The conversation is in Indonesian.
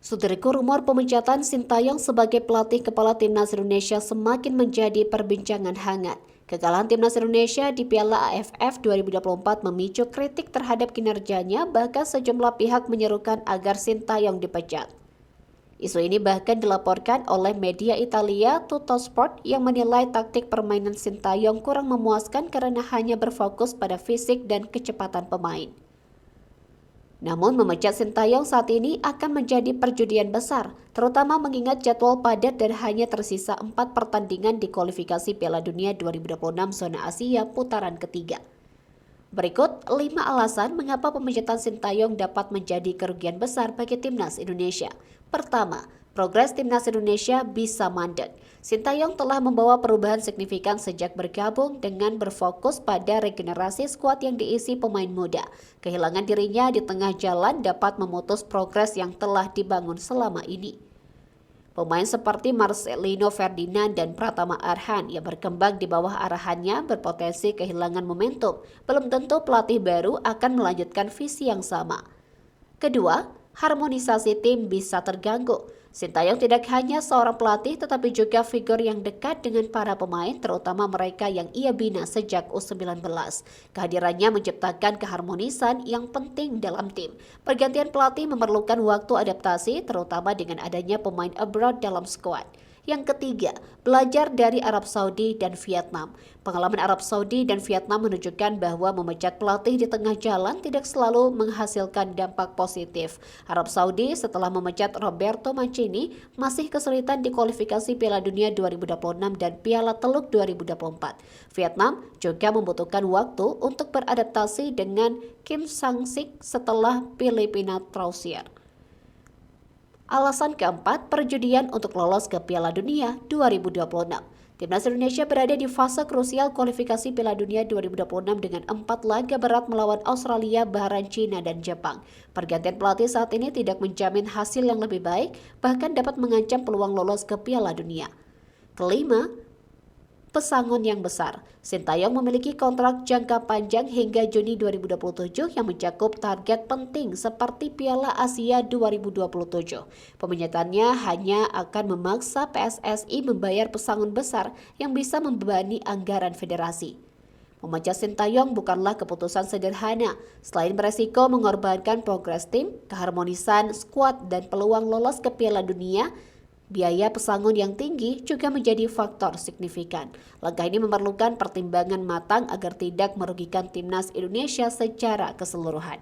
Saudaraku, rumor pemecatan Sintayong sebagai pelatih kepala Timnas Indonesia semakin menjadi perbincangan hangat. Kekalahan Timnas Indonesia di Piala AFF 2024 memicu kritik terhadap kinerjanya, bahkan sejumlah pihak menyerukan agar Sintayong dipecat. Isu ini bahkan dilaporkan oleh media Italia Tuttosport yang menilai taktik permainan Sintayong kurang memuaskan karena hanya berfokus pada fisik dan kecepatan pemain. Namun memecat Sintayong saat ini akan menjadi perjudian besar, terutama mengingat jadwal padat dan hanya tersisa 4 pertandingan di kualifikasi Piala Dunia 2026 zona Asia putaran ketiga. Berikut 5 alasan mengapa pemecatan Sintayong dapat menjadi kerugian besar bagi Timnas Indonesia. Pertama, progres Timnas Indonesia bisa mandek. Sintayong telah membawa perubahan signifikan sejak bergabung dengan berfokus pada regenerasi skuad yang diisi pemain muda. Kehilangan dirinya di tengah jalan dapat memutus progres yang telah dibangun selama ini. Pemain seperti Marcelino Ferdinand dan Pratama Arhan yang berkembang di bawah arahannya berpotensi kehilangan momentum. Belum tentu pelatih baru akan melanjutkan visi yang sama. Kedua, harmonisasi tim bisa terganggu. Sintayong tidak hanya seorang pelatih tetapi juga figur yang dekat dengan para pemain, terutama mereka yang ia bina sejak U19. Kehadirannya menciptakan keharmonisan yang penting dalam tim. Pergantian pelatih memerlukan waktu adaptasi, terutama dengan adanya pemain abroad dalam skuad. Yang ketiga, belajar dari Arab Saudi dan Vietnam. Pengalaman Arab Saudi dan Vietnam menunjukkan bahwa memecat pelatih di tengah jalan tidak selalu menghasilkan dampak positif. Arab Saudi setelah memecat Roberto Mancini masih kesulitan di kualifikasi Piala Dunia 2026 dan Piala Teluk 2024. Vietnam juga membutuhkan waktu untuk beradaptasi dengan Kim Sang-sik setelah Filipina terusir. Alasan keempat, perjudian untuk lolos ke Piala Dunia 2026. Timnas Indonesia berada di fase krusial kualifikasi Piala Dunia 2026 dengan 4 laga berat melawan Australia, Bahrain, China, dan Jepang. Pergantian pelatih saat ini tidak menjamin hasil yang lebih baik, bahkan dapat mengancam peluang lolos ke Piala Dunia. Kelima, pesangon yang besar. Sintayong memiliki kontrak jangka panjang hingga Juni 2027 yang mencakup target penting seperti Piala Asia 2027. Pemencetannya hanya akan memaksa PSSI membayar pesangon besar yang bisa membebani anggaran federasi. Memecat Sintayong bukanlah keputusan sederhana. Selain beresiko mengorbankan progres tim, keharmonisan skuad, dan peluang lolos ke Piala Dunia, biaya pesangon yang tinggi juga menjadi faktor signifikan. Langkah ini memerlukan pertimbangan matang agar tidak merugikan Timnas Indonesia secara keseluruhan.